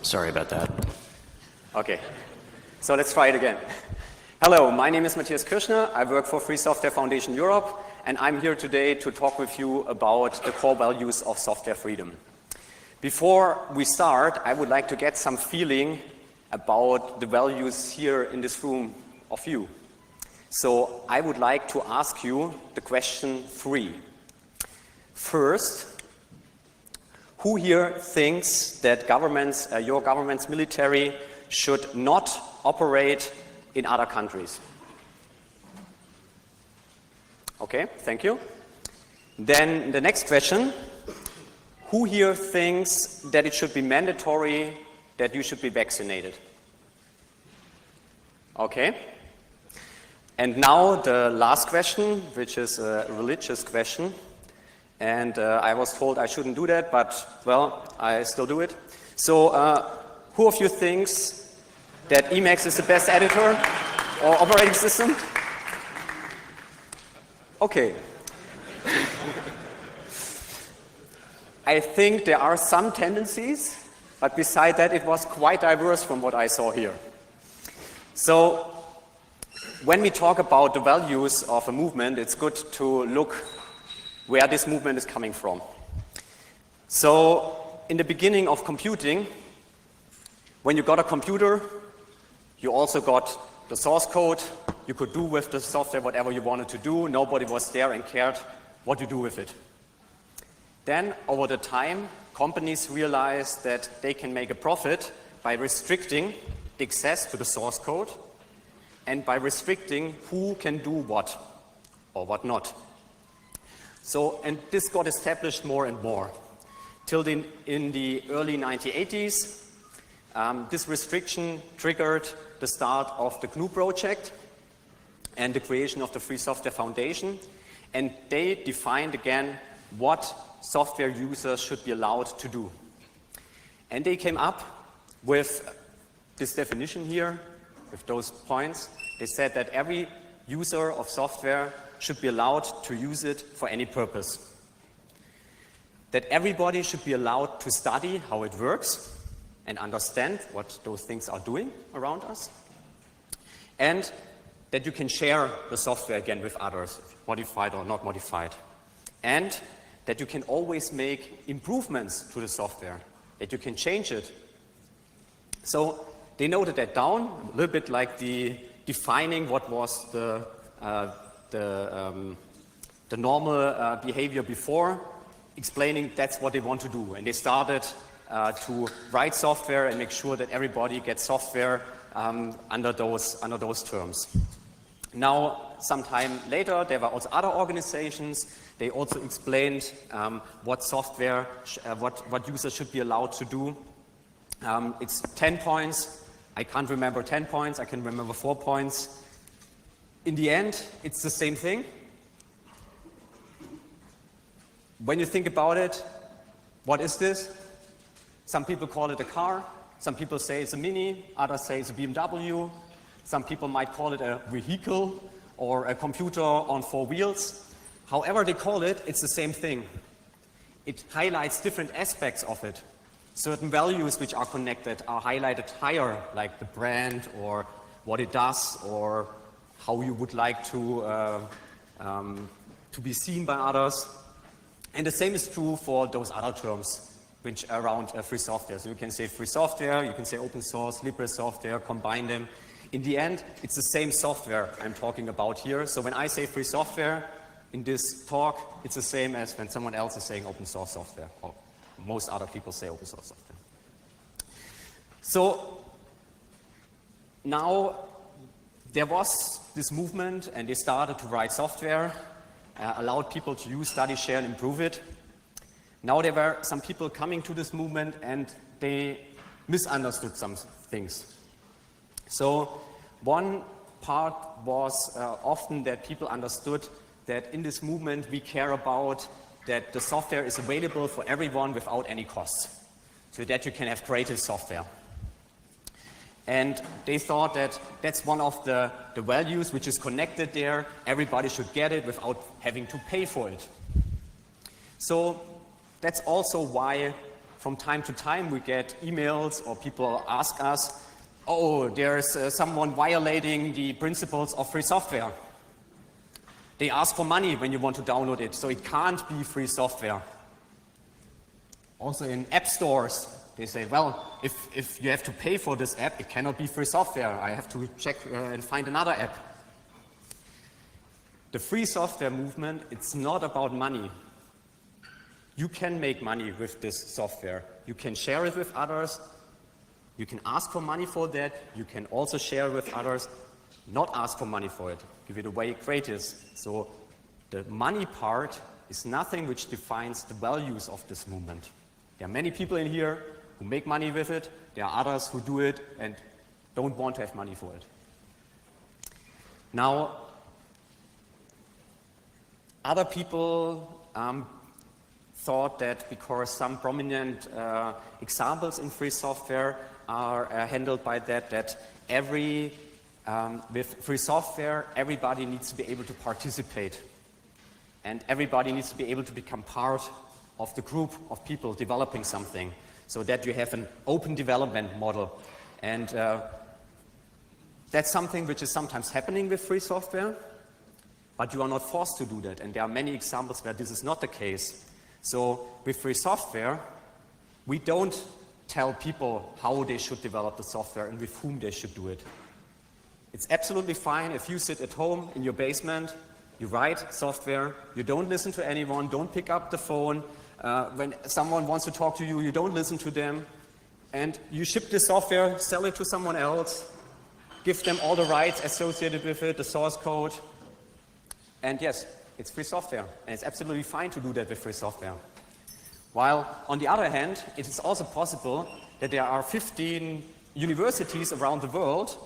Sorry about that. Okay, so let's try it again. Hello, my name is Matthias Kirschner. I work for Free Software Foundation Europe, and I'm here today to talk with you about the core values of software freedom. Before we start, I would like to get some feeling about the values here in this room of you. So I would like to ask you the question 3. First, who here thinks that governments, your government's military should not operate in other countries? Okay, thank you. Then the next question, who here thinks that it should be mandatory that you should be vaccinated? Okay. And now the last question, which is a religious question. And I was told I shouldn't do that, but, well, I still do it. So who of you thinks that Emacs is the best editor or operating system? Okay. I think there are some tendencies, but beside that, it was quite diverse from what I saw here. So when we talk about the values of a movement, it's good to look where this movement is coming from. So in the beginning of computing, when you got a computer, you also got the source code. You could do with the software whatever you wanted to do. Nobody was there and cared what you do with it. Then, over the time, companies realized that they can make a profit by restricting the access to the source code and by restricting who can do what or what not. So, and this got established more and more. Till in the early 1980s, this restriction triggered the start of the GNU project and the creation of the Free Software Foundation. And they defined again what software users should be allowed to do. And they came up with this definition here, with those points. They said that every user of software should be allowed to use it for any purpose. That everybody should be allowed to study how it works and understand what those things are doing around us. And that you can share the software again with others, modified or not modified. And that you can always make improvements to the software, that you can change it. So they noted that down, a little bit like the defining what was the normal behavior before, explaining that's what they want to do. And they started to write software and make sure that everybody gets software under those terms. Now, sometime later, there were also other organizations. They also explained what software, what users should be allowed to do. It's 10 points. I can't remember 10 points. I can remember 4 points. In the end, it's the same thing. When you think about it, what is this? Some people call it a car. Some people say it's a Mini. Others say it's a BMW. Some people might call it a vehicle or a computer on 4 wheels. However they call it, it's the same thing. It highlights different aspects of it. Certain values which are connected are highlighted higher, like the brand or what it does or how you would like to be seen by others. And the same is true for those other terms which are around free software. So you can say free software, you can say open source, libre software, combine them. In the end, it's the same software I'm talking about here. So when I say free software in this talk, it's the same as when someone else is saying open source software, or most other people say open source software. So now there was this movement and they started to write software, allowed people to use, study, share, and improve it. Now there were some people coming to this movement and they misunderstood some things. So one part was often that people understood that in this movement we care about that the software is available for everyone without any costs, so that you can have creative software. And they thought that that's one of the values which is connected there. Everybody should get it without having to pay for it. So that's also why from time to time we get emails or people ask us, oh, there's someone violating the principles of free software. They ask for money when you want to download it, so it can't be free software. Also in app stores, they say, well, if you have to pay for this app, it cannot be free software. I have to check and find another app. The free software movement, it's not about money. You can make money with this software. You can share it with others. You can ask for money for that. You can also share it with others, not ask for money for it. Give it away gratis. So the money part is nothing which defines the values of this movement. There are many people in here who make money with it. There are others who do it and don't want to have money for it. Now, other people thought that because some prominent examples in free software are handled by that with free software, everybody needs to be able to participate. And everybody needs to be able to become part of the group of people developing something, so that you have an open development model. And that's something which is sometimes happening with free software, but you are not forced to do that. And there are many examples where this is not the case. So with free software, we don't tell people how they should develop the software and with whom they should do it. It's absolutely fine if you sit at home in your basement, you write software, you don't listen to anyone, don't pick up the phone. When someone wants to talk to you, you don't listen to them. And you ship the software, sell it to someone else, give them all the rights associated with it, the source code. And yes, it's free software. And it's absolutely fine to do that with free software. While on the other hand, it is also possible that there are 15 universities around the world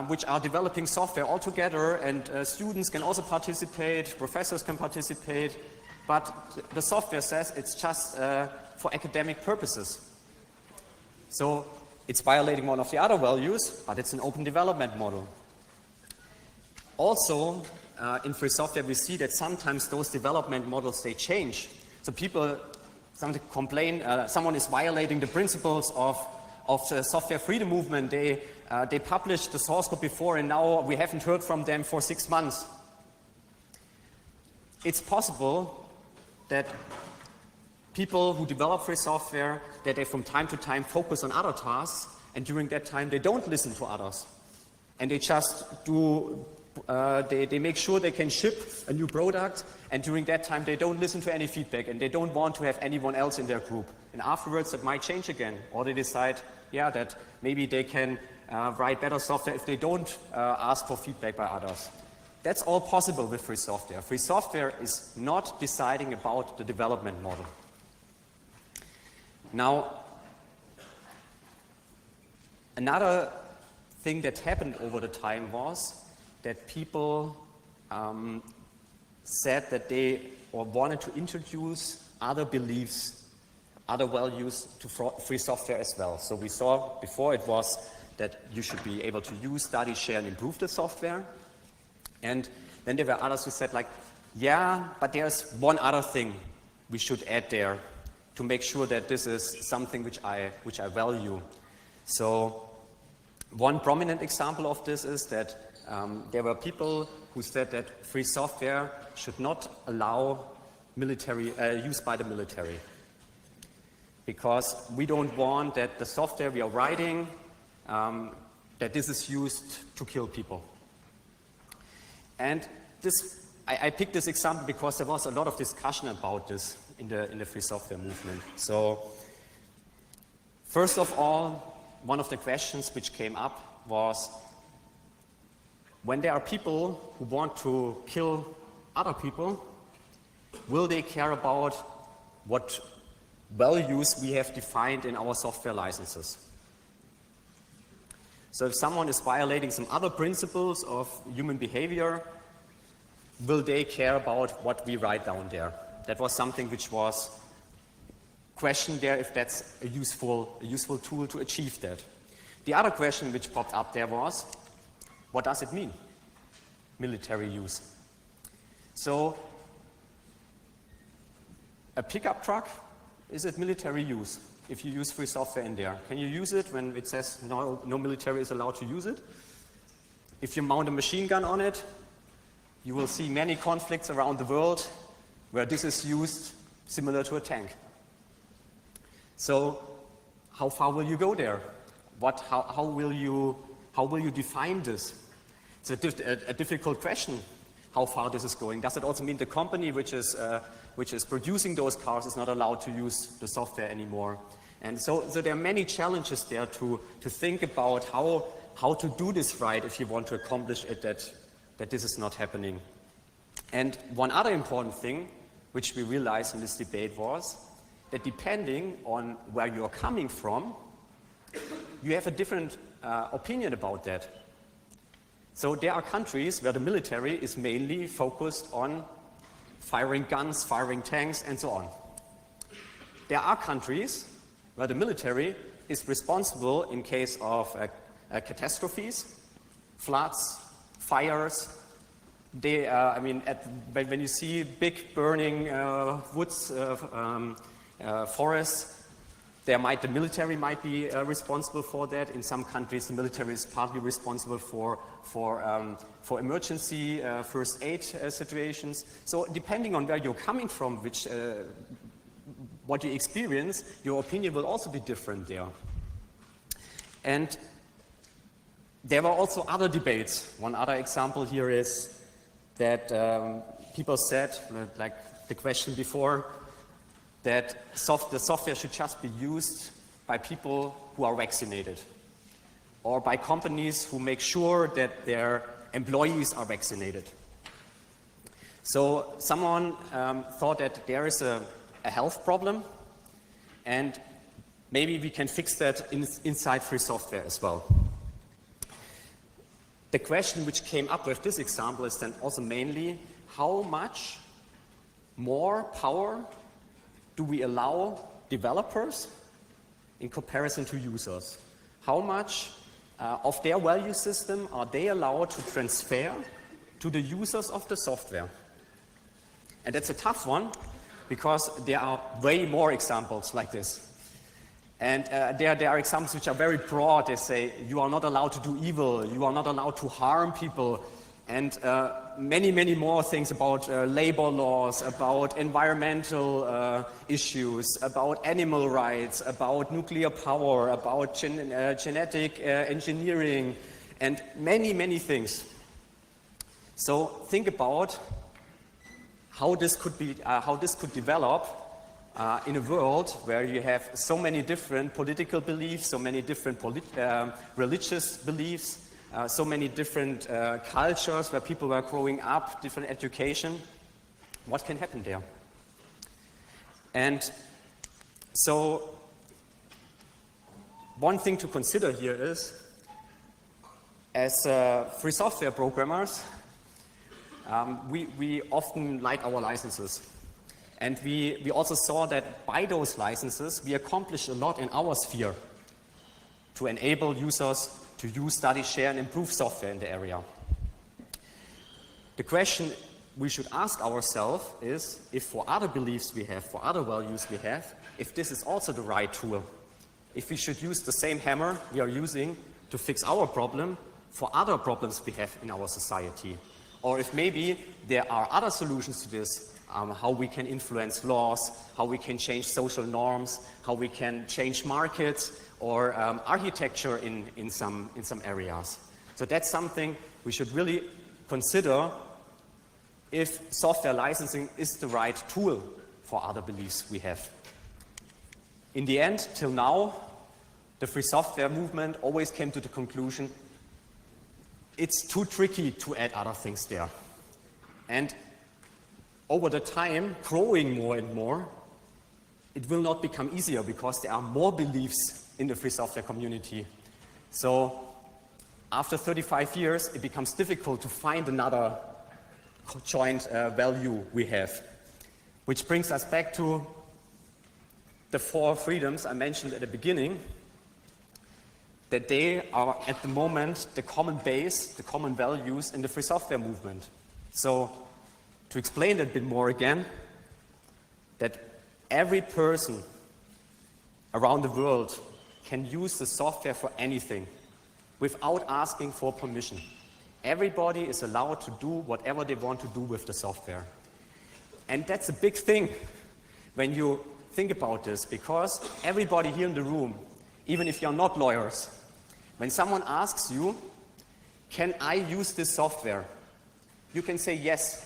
which are developing software all together, and students can also participate, professors can participate, but the software says it's just for academic purposes. So it's violating one of the other values, but it's an open development model. Also, in free software we see that sometimes those development models, they change. So people sometimes complain, someone is violating the principles of the software freedom movement. They published the source code before and now we haven't heard from them for 6 months. It's possible that people who develop free software, that they from time to time focus on other tasks, and during that time they don't listen to others. And they just do, they make sure they can ship a new product, and during that time they don't listen to any feedback and they don't want to have anyone else in their group. And afterwards that might change again, or they decide, yeah, that maybe they can write better software if they don't ask for feedback by others. That's all possible with free software. Free software is not deciding about the development model. Now, another thing that happened over the time was that people said that they wanted to introduce other beliefs, other values to free software as well. So we saw before it was that you should be able to use, study, share, and improve the software. And then there were others who said like, yeah, but there's one other thing we should add there to make sure that this is something which I value. So one prominent example of this is that there were people who said that free software should not allow military use by the military, because we don't want that the software we are writing, that this is used to kill people. And this, I picked this example because there was a lot of discussion about this in the free software movement. So first of all, one of the questions which came up was, when there are people who want to kill other people, will they care about what values we have defined in our software licenses? So if someone is violating some other principles of human behavior, will they care about what we write down there? That was something which was questioned there, if that's a useful tool to achieve that. The other question which popped up there was, what does it mean, military use? So a pickup truck, is it military use? if you use free software in there. Can you use it when it says no military is allowed to use it? If you mount a machine gun on it, you will see many conflicts around the world where this is used similar to a tank. So how far will you go there? How will you define this? It's a difficult question, how far this is going. Does it also mean the company which is producing those cars is not allowed to use the software anymore? And so there are many challenges there to think about how to do this right if you want to accomplish it, that this is not happening. And one other important thing which we realized in this debate was that depending on where you're coming from, you have a different opinion about that. So there are countries where the military is mainly focused on firing guns, firing tanks, and so on. There are countries where the military is responsible in case of catastrophes, floods, fires. When you see big burning woods, forests, the military might be responsible for that. In some countries, the military is partly responsible for emergency first aid situations. So depending on where you're coming from, what you experience, your opinion will also be different there. And there were also other debates. One other example here is that people said, like the question before, that the software should just be used by people who are vaccinated or by companies who make sure that their employees are vaccinated. So someone thought that there is a health problem and maybe we can fix that inside free software as well. The question which came up with this example is then also mainly how much more power do we allow developers in comparison to users? How much of their value system are they allowed to transfer to the users of the software? And that's a tough one because there are way more examples like this. And there are examples which are very broad. They say you are not allowed to do evil, you are not allowed to harm people, and many, many more things about labor laws, about environmental issues, about animal rights, about nuclear power, about genetic engineering, and many, many things. So think about how this could develop in a world where you have so many different political beliefs, so many different religious beliefs, so many different cultures where people were growing up, different education. What can happen there? And so one thing to consider here is, as free software programmers, we often like our licenses. And we also saw that by those licenses, we accomplished a lot in our sphere to enable users to use, study, share, and improve software in the area. The question we should ask ourselves is, if for other beliefs we have, for other values we have, if this is also the right tool. If we should use the same hammer we are using to fix our problem for other problems we have in our society. Or if maybe there are other solutions to this, how we can influence laws, how we can change social norms, how we can change markets, or architecture in some areas. So that's something we should really consider if software licensing is the right tool for other beliefs we have. In the end, till now, the free software movement always came to the conclusion it's too tricky to add other things there. And over the time, growing more and more, it will not become easier because there are more beliefs in the free software community. So after 35 years, it becomes difficult to find another joint value we have. Which brings us back to the 4 freedoms I mentioned at the beginning, that they are at the moment the common base, the common values in the free software movement. So to explain that a bit more again, that every person around the world can use the software for anything without asking for permission. Everybody is allowed to do whatever they want to do with the software. And that's a big thing when you think about this, because everybody here in the room, even if you're not lawyers, when someone asks you, can I use this software? You can say yes,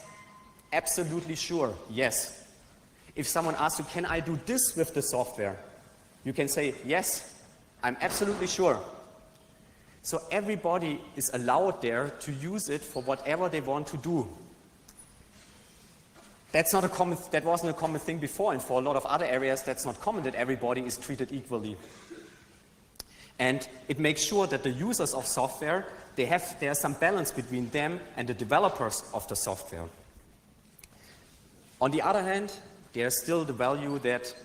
absolutely sure, yes. If someone asks you, can I do this with the software? You can say yes, I'm absolutely sure. So everybody is allowed there to use it for whatever they want to do. That wasn't a common thing before, and for a lot of other areas that's not common, that everybody is treated equally. And it makes sure that the users of software, there's some balance between them and the developers of the software. On the other hand, there's still the value that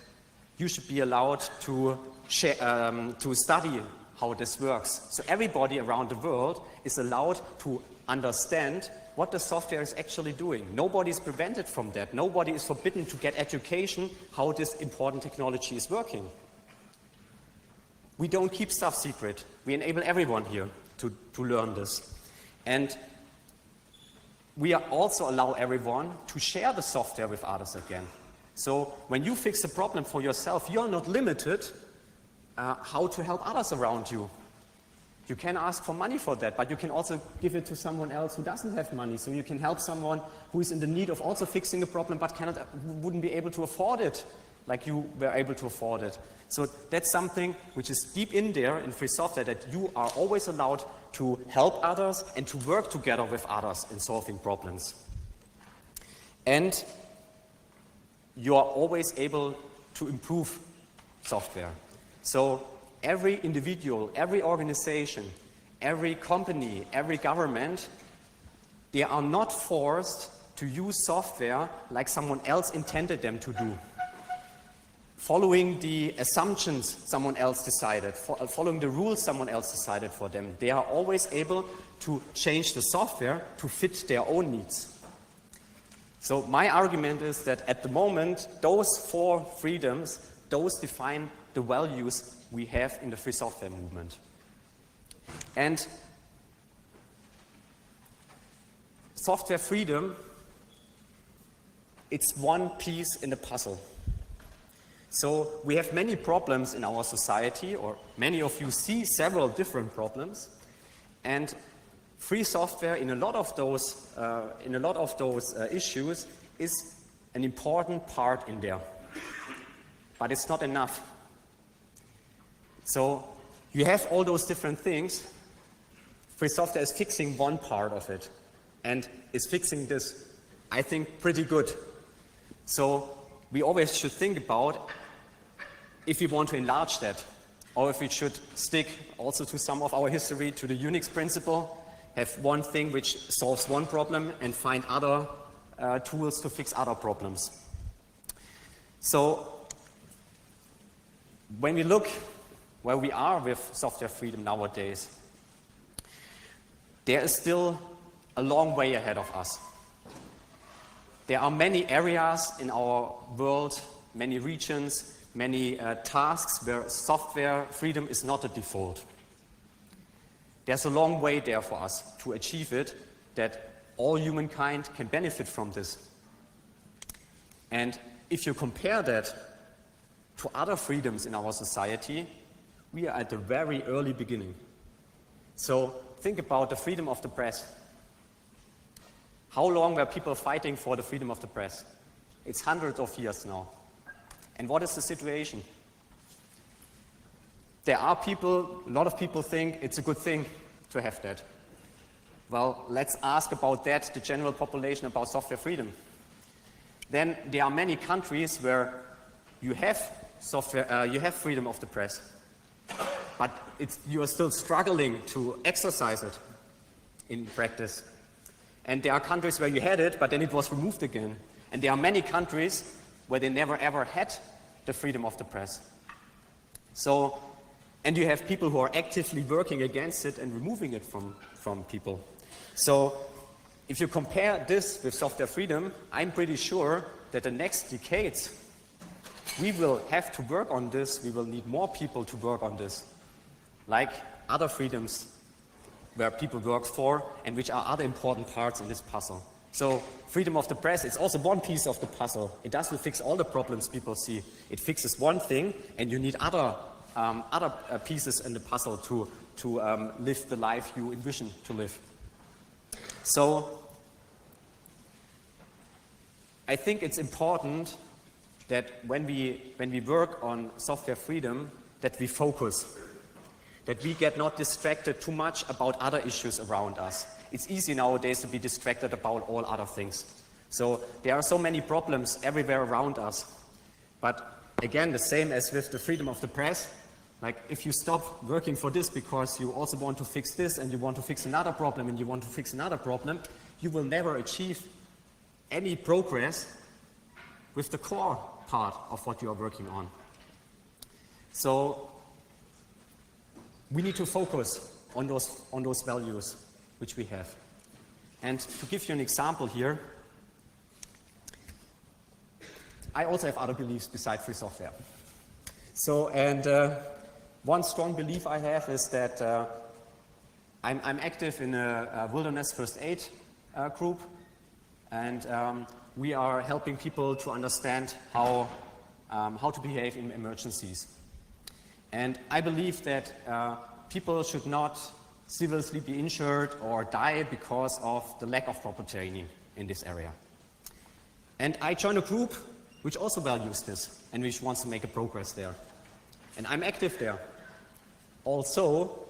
you should be allowed to study how this works. So everybody around the world is allowed to understand what the software is actually doing. Nobody is prevented from that. Nobody is forbidden to get education how this important technology is working. We don't keep stuff secret. We enable everyone here to learn this. And we also allow everyone to share the software with others again. So when you fix a problem for yourself, you're not limited how to help others around you. You can ask for money for that, but you can also give it to someone else who doesn't have money. So you can help someone who is in the need of also fixing a problem but wouldn't be able to afford it like you were able to afford it. So that's something which is deep in there in free software, that you are always allowed to help others and to work together with others in solving problems. And you are always able to improve software. So every individual, every organization, every company, every government, they are not forced to use software like someone else intended them to do, following the assumptions someone else decided, following the rules someone else decided for them. They are always able to change the software to fit their own needs. So my argument is that at the moment, those 4 freedoms, those define the values we have in the free software movement. And software freedom, it's one piece in the puzzle. So we have many problems in our society, or many of you see several different problems, and free software in a lot of those issues is an important part in there. But it's not enough. So you have all those different things. Free software is fixing one part of it, and is fixing this, I think, pretty good. So we always should think about if we want to enlarge that, or if we should stick also to some of our history, to the Unix principle, have one thing which solves one problem and find other tools to fix other problems. So when we look where we are with software freedom nowadays, there is still a long way ahead of us. There are many areas in our world, many regions, many tasks where software freedom is not a default. There's a long way there for us to achieve it, that all humankind can benefit from this. And if you compare that to other freedoms in our society, we are at the very early beginning. So think about the freedom of the press. How long were people fighting for the freedom of the press? It's hundreds of years now. And what is the situation? There are people, a lot of people think it's a good thing to have that. Well, let's ask about that, the general population, about software freedom. Then there are many countries where you have freedom of the press, but you are still struggling to exercise it in practice. And there are countries where you had it, but then it was removed again. And there are many countries where they never ever had the freedom of the press. So, and you have people who are actively working against it and removing it from people. So, if you compare this with software freedom, I'm pretty sure that the next decades we will have to work on this, we will need more people to work on this, like other freedoms where people work for and which are other important parts in this puzzle. So freedom of the press is also one piece of the puzzle. It doesn't fix all the problems people see. It fixes one thing, and you need other pieces in the puzzle to live the life you envision to live. So I think it's important that when we work on software freedom, that we focus, that we get not distracted too much about other issues around us. It's easy nowadays to be distracted about all other things. So there are so many problems everywhere around us. But again, the same as with the freedom of the press, like if you stop working for this because you also want to fix this and you want to fix another problem and you want to fix another problem, you will never achieve any progress with the core part of what you are working on. So we need to focus on those values which we have. And to give you an example here, I also have other beliefs besides free software. So, and one strong belief I have is that I'm active in a wilderness first aid group, and we are helping people to understand how to behave in emergencies. And I believe that people should not seriously be injured or die because of the lack of proper training in this area. And I joined a group which also values this and which wants to make a progress there. And I'm active there. Also,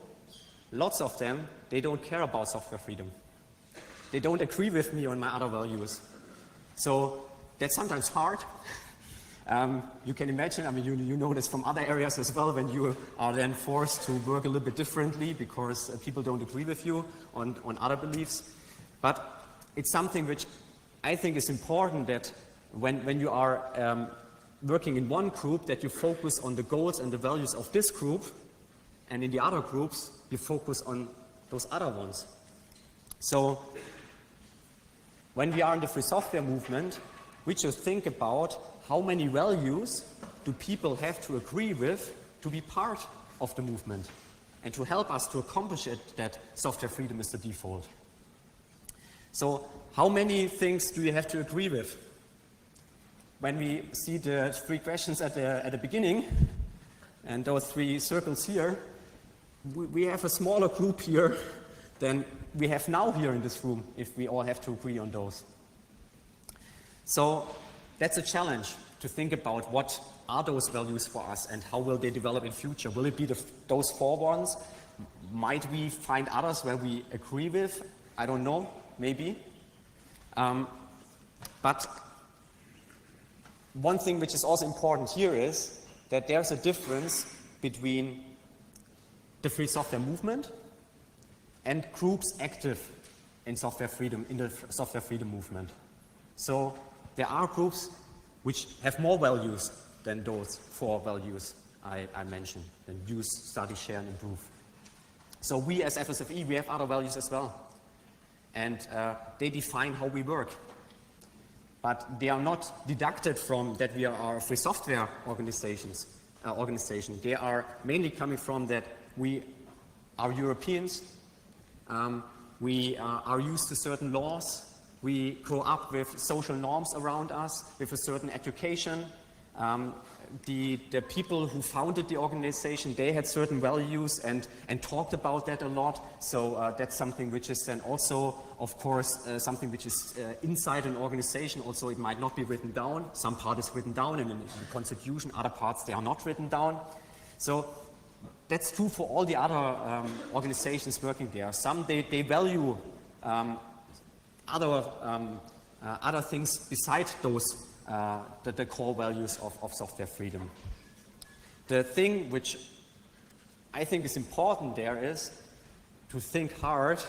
lots of them, they don't care about software freedom. They don't agree with me on my other values. So that's sometimes hard. You can imagine, I mean, you know this from other areas as well, when you are then forced to work a little bit differently because people don't agree with you on other beliefs. But it's something which I think is important, that when you are working in one group, that you focus on the goals and the values of this group, and in the other groups, you focus on those other ones. So when we are in the free software movement, we should think about how many values do people have to agree with to be part of the movement and to help us to accomplish it, that software freedom is the default. So how many things do you have to agree with? When we see the three questions at the beginning and those three circles here, we have a smaller group here than we have now here in this room if we all have to agree on those. So that's a challenge, to think about what are those values for us and how will they develop in future. Will it be those four ones? Might we find others where we agree with? I don't know, maybe. But one thing which is also important here is that there's a difference between the free software movement and groups active in software freedom, in the software freedom movement. So there are groups which have more values than those four values I mentioned, and use, study, share, and improve. So we as FSFE, we have other values as well. And they define how we work. But they are not deducted from that we are a free software organization. They are mainly coming from that we are Europeans, we are used to certain laws, we grow up with social norms around us, with a certain education. The people who founded the organization, they had certain values and talked about that a lot. So that's something which is then also, of course, something which is inside an organization. Also, it might not be written down. Some part is written down in the constitution, other parts, they are not written down. So that's true for all the other organizations working there. Some, they value other things besides those, the core values of software freedom. The thing which I think is important there is to think hard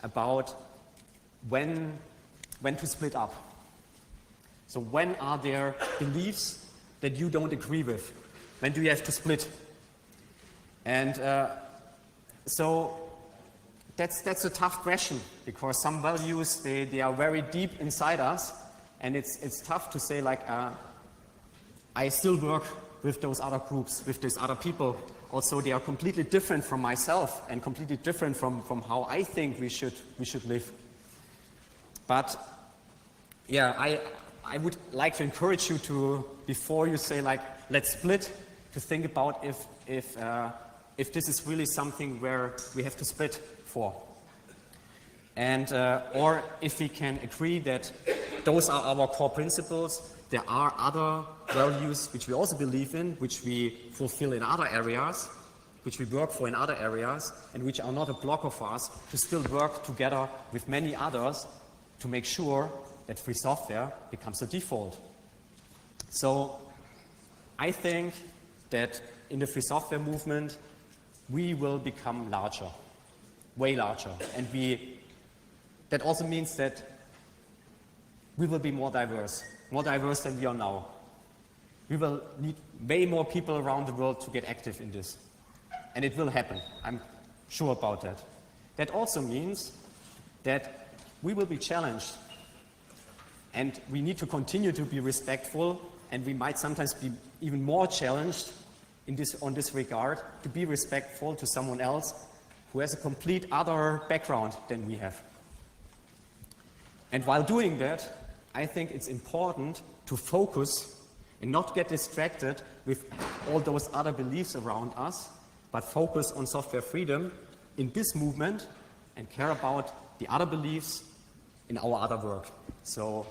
about when to split up. So when are there beliefs that you don't agree with? When do you have to split? And so that's a tough question, because some values, they are very deep inside us, and it's tough to say, like, I still work with those other groups, with these other people. Also, they are completely different from myself and completely different from how I think we should live. But yeah, I would like to encourage you to, before you say like, let's split, to think about if this is really something where we have to split for. And, or if we can agree that those are our core principles, there are other values which we also believe in, which we fulfill in other areas, which we work for in other areas, and which are not a block of us, to still work together with many others to make sure that free software becomes the default. So I think that in the free software movement, we will become larger, way larger. And that also means that we will be more diverse than we are now. We will need way more people around the world to get active in this. And it will happen, I'm sure about that. That also means that we will be challenged. And we need to continue to be respectful, and we might sometimes be even more challenged on this regard, to be respectful to someone else who has a complete other background than we have. And while doing that, I think it's important to focus and not get distracted with all those other beliefs around us, but focus on software freedom in this movement and care about the other beliefs in our other work. So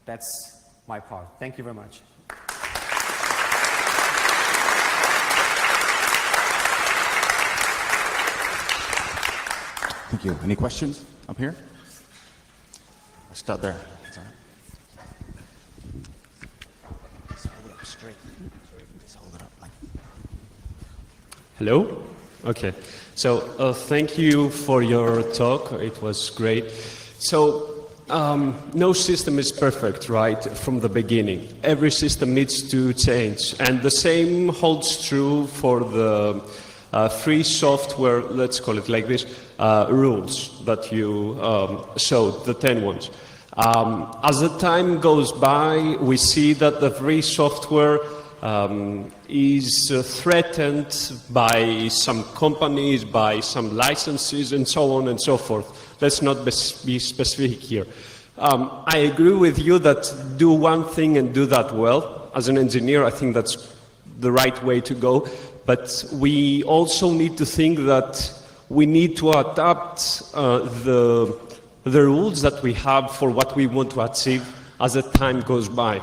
that's my part. Thank you very much. Thank you. Any questions up here? I'll start there. Sorry. Just hold it up straight. Just hold it up like. Hello? Okay. So thank you for your talk. It was great. So no system is perfect, right, from the beginning. Every system needs to change. And the same holds true for the free software, let's call it like this, rules that you showed, the 10 ones. As the time goes by, we see that the free software is threatened by some companies, by some licenses, and so on and so forth. Let's not be specific here. I agree with you that do one thing and do that well. As an engineer, I think that's the right way to go. But we also need to think that we need to adapt the rules that we have for what we want to achieve as the time goes by.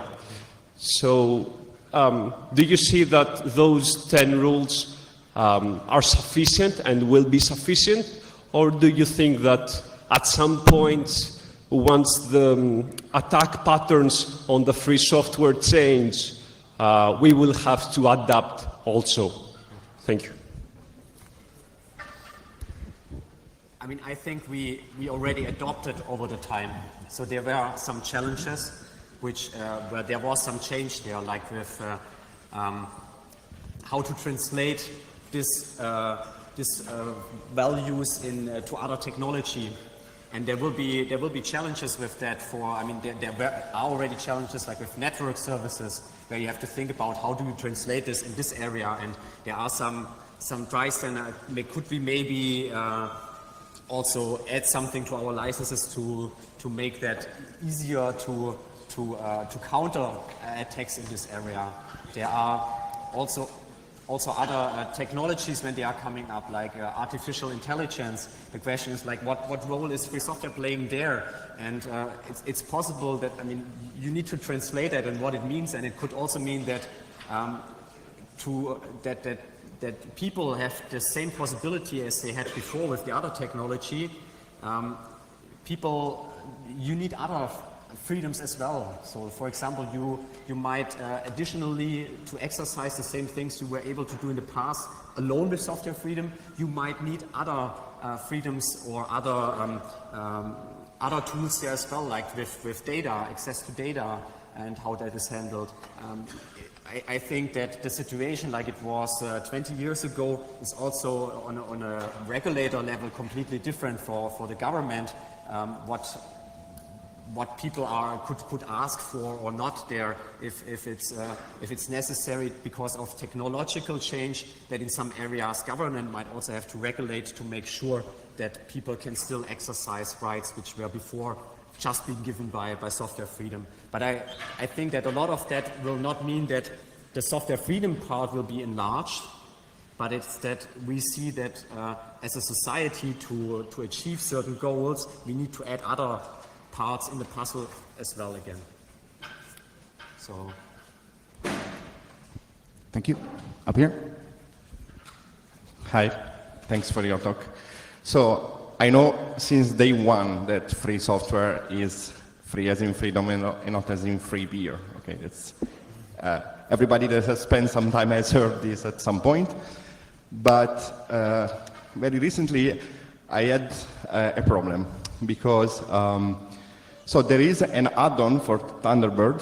So do you see that those 10 rules are sufficient and will be sufficient? Or do you think that at some point, once the attack patterns on the free software change, we will have to adapt also? Thank you. I mean, I think we already adopted over the time. So there were some challenges where there was some change there, like with how to translate this values to other technology. And there will be challenges with that there are already challenges like with network services, where you have to think about how do you translate this in this area, and there are some tries, and could we maybe also add something to our licenses to make that easier to counter attacks in this area. There are also other technologies when they are coming up, like artificial intelligence. The question is like, what role is free software playing there? And it's possible that, you need to translate that and what it means, and it could also mean that that people have the same possibility as they had before with the other technology. You need other freedoms as well. So, for example, you might additionally, to exercise the same things you were able to do in the past alone with software freedom, you might need other freedoms or other tools there as well, like with data, access to data, and how that is handled. I think that the situation like it was 20 years ago is also on what people could ask for or not there, if it's necessary because of technological change, that in some areas government might also have to regulate to make sure that people can still exercise rights which were before just being given by software freedom. But I think that a lot of that will not mean that the software freedom part will be enlarged, but it's that we see that as a society to achieve certain goals, we need to add other parts in the puzzle as well again. So. Thank you. Up here. Hi, thanks for your talk. So I know since day one that free software is free as in freedom and not as in free beer. Okay, it's everybody that has spent some time has heard this at some point. But very recently I had a problem because so there is an add-on for Thunderbird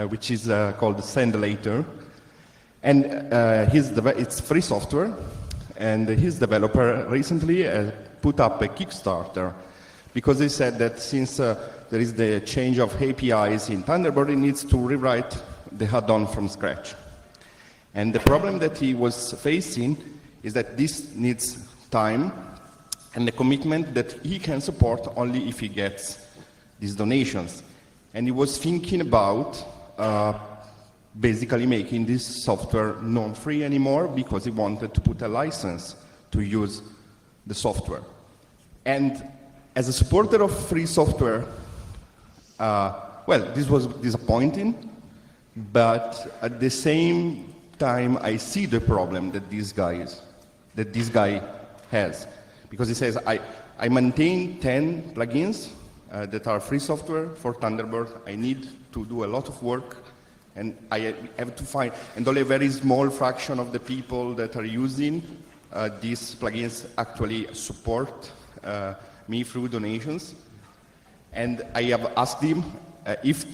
which is called Send Later, and it's free software, and his developer recently put up a Kickstarter because he said that since there is the change of APIs in Thunderbird, he needs to rewrite the add-on from scratch. And the problem that he was facing is that this needs time and the commitment that he can support only if he gets these donations. And he was thinking about basically making this software non-free anymore because he wanted to put a license to use the software. And as a supporter of free software, well, this was disappointing, but at the same time, I see the problem that this guy has, because he says, I maintain 10 plugins that are free software for Thunderbird. I need to do a lot of work, and I have to find, and only a very small fraction of the people that are using these plugins actually support me through donations. And I have asked him if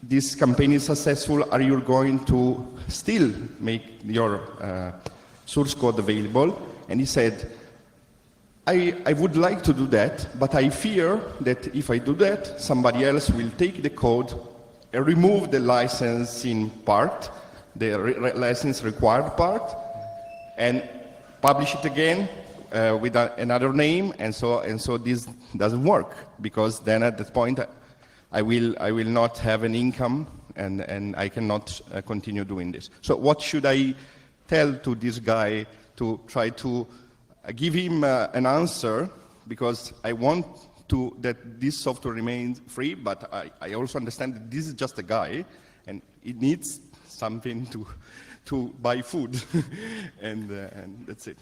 this campaign is successful, are you going to still make your source code available? And he said, I would like to do that, but I fear that if I do that, somebody else will take the code and remove the licensing part, the license required part, and publish it again with another name, and so this doesn't work, because then at that point I will not have an income, and I cannot continue doing this. So what should I tell to this guy to try to give him an answer, because I want that this software remains free, but I also understand that this is just a guy, and it needs something to buy food, and that's it.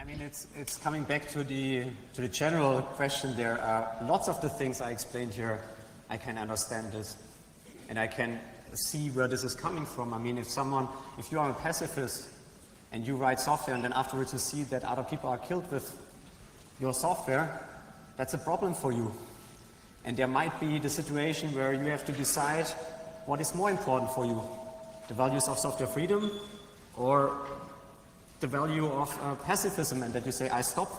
I mean, it's coming back to the general question. There are lots of the things I explained here. I can understand this, and I can see where this is coming from. I mean, if you are a pacifist and you write software, and then afterwards you see that other people are killed with your software, that's a problem for you. And there might be the situation where you have to decide what is more important for you, the values of software freedom or the value of pacifism, and that you say, I stop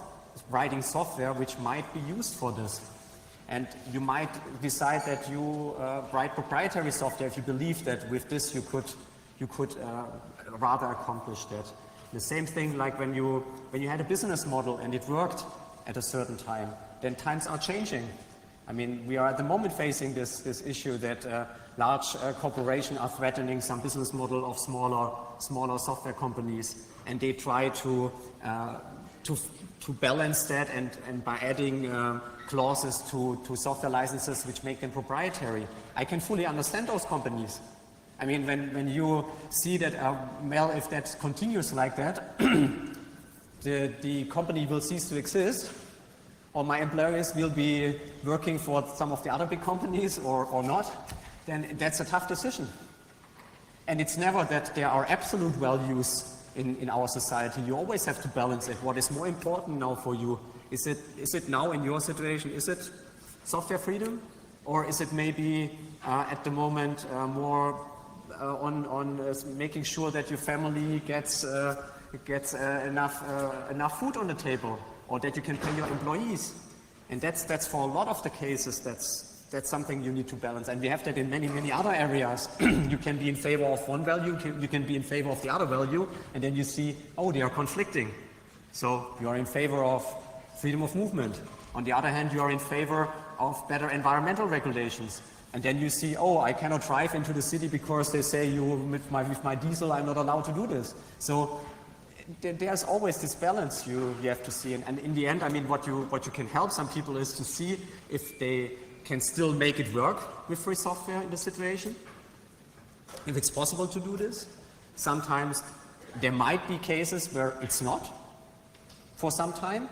writing software which might be used for this. And you might decide that you write proprietary software if you believe that with this you could rather accomplish that. The same thing like when you had a business model and it worked at a certain time, then times are changing. I mean, we are at the moment facing this issue that large corporations are threatening some business model of smaller software companies, and they try to balance that and by adding clauses to software licenses which make them proprietary. I can fully understand those companies. I mean, when you see that, well, if that continues like that, the company will cease to exist, or my employees will be working for some of the other big companies or not, then that's a tough decision. And it's never that there are absolute values in our society. You always have to balance it. What is more important now for you? Is it now in your situation, is it software freedom? Or is it maybe at the moment more on making sure that your family gets enough food on the table, or that you can pay your employees? And that's for a lot of the cases, that's something you need to balance. And we have that in many, many other areas. You can be in favor of one value, you can be in favor of the other value, and then you see, oh, they are conflicting. So you are in favor of freedom of movement. On the other hand, you are in favor of better environmental regulations. And then you see, oh, I cannot drive into the city because they say with my diesel, I'm not allowed to do this. So there's always this balance you have to see. And in the end, I mean, what you can help some people is to see if they can still make it work with free software in the situation, if it's possible to do this. Sometimes there might be cases where it's not for some time.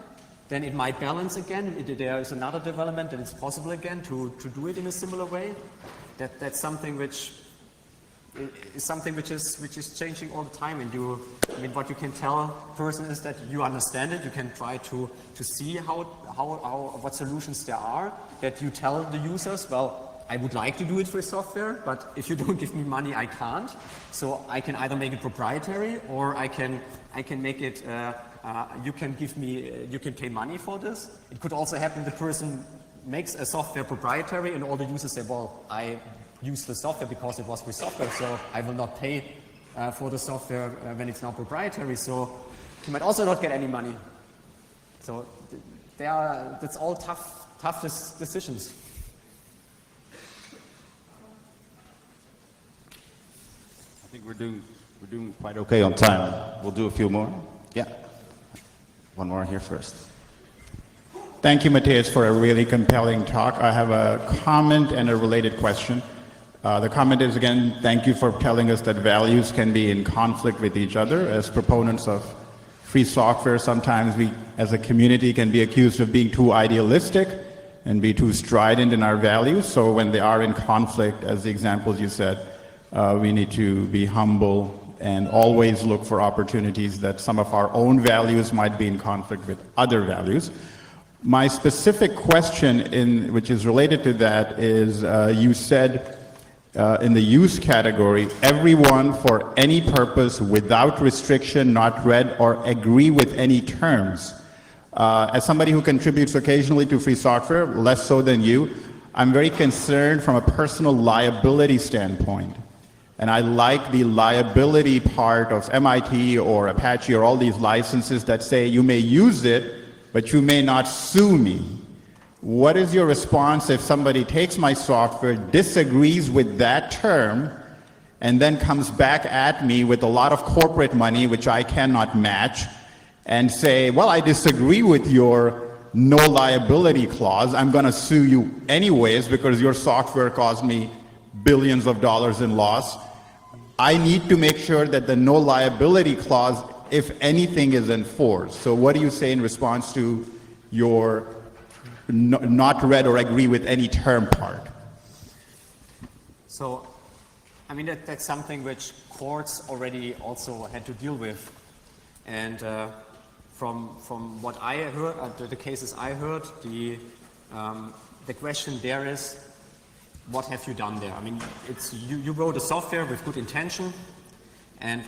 Then it might balance again. There is another development and it's possible again to do it in a similar way. That's something which is something which is changing all the time. And I mean, what you can tell a person is that you understand it. You can try to see what solutions there are. That you tell the users, well, I would like to do it for software, but if you don't give me money, I can't. So I can either make it proprietary, or I can make it. You can pay money for this. It could also happen the person makes a software proprietary and all the users say, well, I use the software because it was free software, so I will not pay for the software when it's now proprietary. So you might also not get any money. So that's all tough decisions. I think we're doing quite okay on time. We'll do a few more. Yeah. One more here first. Thank you, Matthias, for a really compelling talk. I have a comment and a related question. The comment is, again, thank you for telling us that values can be in conflict with each other. As proponents of free software, sometimes we, as a community, can be accused of being too idealistic and be too strident in our values. So when they are in conflict, as the examples you said, we need to be humble and always look for opportunities that some of our own values might be in conflict with other values. My specific question, which is related to that, is you said in the use category, everyone for any purpose without restriction, not read or agree with any terms. As somebody who contributes occasionally to free software, less so than you, I'm very concerned from a personal liability standpoint. And I like the liability part of MIT or Apache or all these licenses that say you may use it, but you may not sue me. What is your response if somebody takes my software, disagrees with that term, and then comes back at me with a lot of corporate money, which I cannot match, and say, well, I disagree with your no liability clause. I'm going to sue you anyways because your software caused me billions of dollars in loss. I need to make sure that the no liability clause, if anything, is enforced. So what do you say in response to your not read or agree with any term part? So, I mean, that's something which courts already also had to deal with. And from what I heard, the cases I heard, the question there is, what have you done there? I mean, it's you wrote a software with good intention, and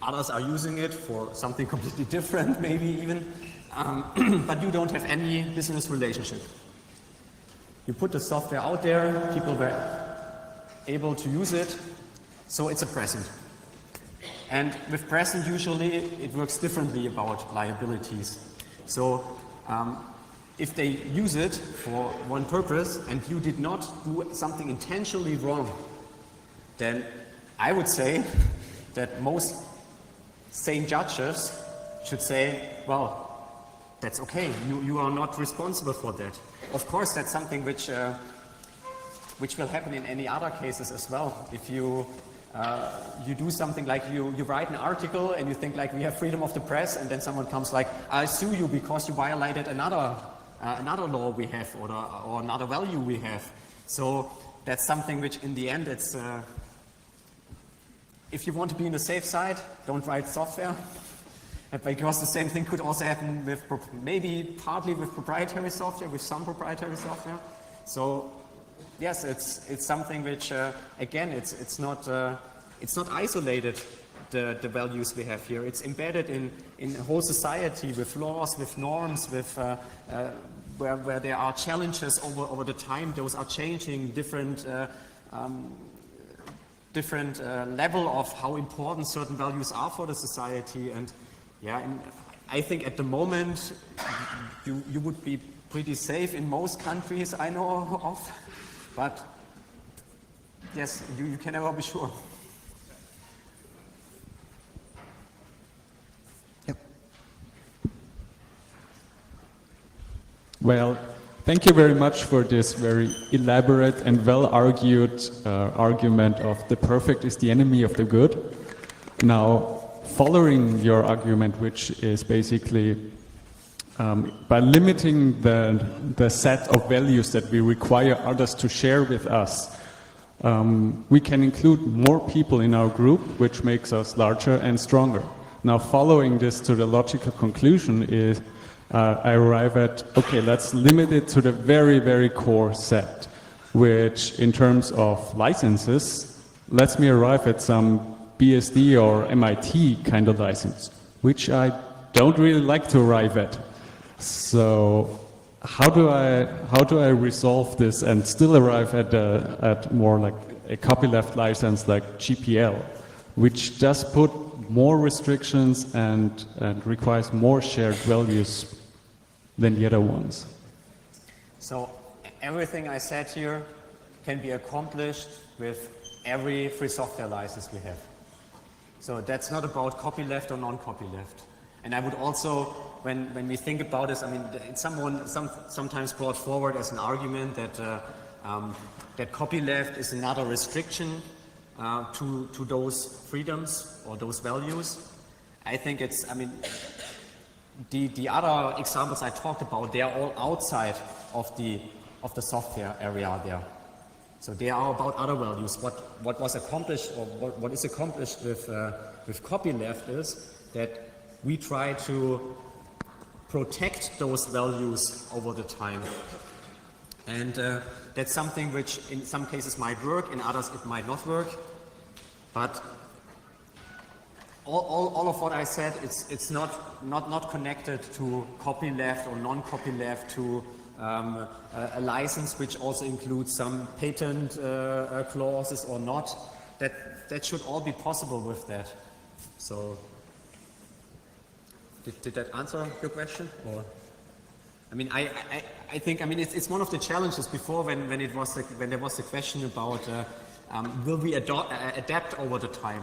others are using it for something completely different, maybe even, but you don't have any business relationship. You put the software out there, people were able to use it, so it's a present. And with present, usually it works differently about liabilities. So if they use it for one purpose and you did not do something intentionally wrong, then I would say that most sane judges should say, well, that's okay, you are not responsible for that. Of course, that's something which will happen in any other cases as well. If you do something like you write an article and you think like we have freedom of the press, and then someone comes like, I sue you because you violated another law we have or another value we have. So that's something which in the end it's, if you want to be in the safe side, don't write software. Because the same thing could also happen with maybe partly with proprietary software, with some proprietary software. So yes, it's something which again it's not isolated. The values we have here, it's embedded in a whole society with laws, with norms, with where there are challenges over the time, those are changing different level of how important certain values are for the society. And yeah, and I think at the moment you would be pretty safe in most countries I know of, but yes, you can never be sure. Well, thank you very much for this very elaborate and well-argued argument of the perfect is the enemy of the good. Now, following your argument, which is basically by limiting the set of values that we require others to share with us, we can include more people in our group, which makes us larger and stronger. Now, following this to the logical conclusion is I arrive at, okay, let's limit it to the very, very core set, which in terms of licenses, lets me arrive at some BSD or MIT kind of license, which I don't really like to arrive at. So how do I resolve this and still arrive at more like a copyleft license like GPL, which does put more restrictions and requires more shared values than the other ones? So everything I said here can be accomplished with every free software license we have. So that's not about copyleft or non-copyleft. And I would also, when we think about this, I mean, it's sometimes brought forward as an argument that that copyleft is another restriction to those freedoms or those values. I think it's, I mean, the other examples I talked about, they are all outside of the software area there. So they are about other values. What was accomplished, or what is accomplished with copyleft is that we try to protect those values over the time. And that's something which in some cases might work, in others it might not work. But all of what I said, it's not connected to copyleft or non-copyleft, to a license which also includes some patent clauses or not. That should all be possible with that. So, did that answer your question? Or, I mean, I think, I mean, it's one of the challenges before when there was the question about will we adapt over the time.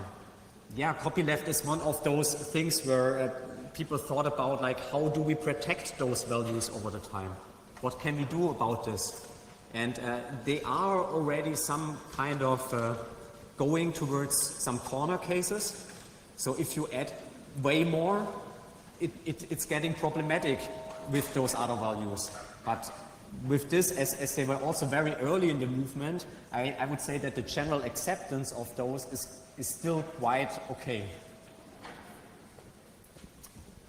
Yeah, copyleft is one of those things where people thought about, like, how do we protect those values over the time? What can we do about this? And they are already some kind of going towards some corner cases. So if you add way more, it's getting problematic with those other values. But with this, as they were also very early in the movement, I would say that the general acceptance of those is still quite okay.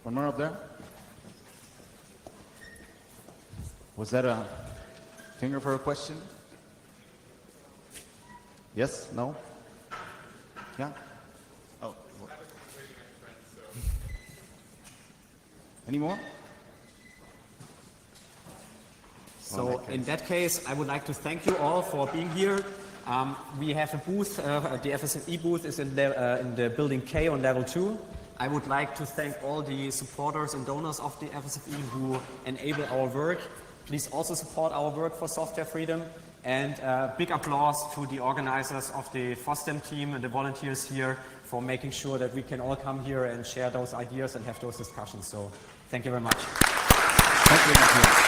One more up there. Was that a finger for a question? Yes? No? Yeah? Oh. Any more? So in that case, I would like to thank you all for being here. We have a booth, the FSME booth is in the building K on level 2. I would like to thank all the supporters and donors of the FSME who enable our work. Please also support our work for software freedom. And big applause to the organizers of the FOSDEM team and the volunteers here for making sure that we can all come here and share those ideas and have those discussions. So thank you very much. Thank you.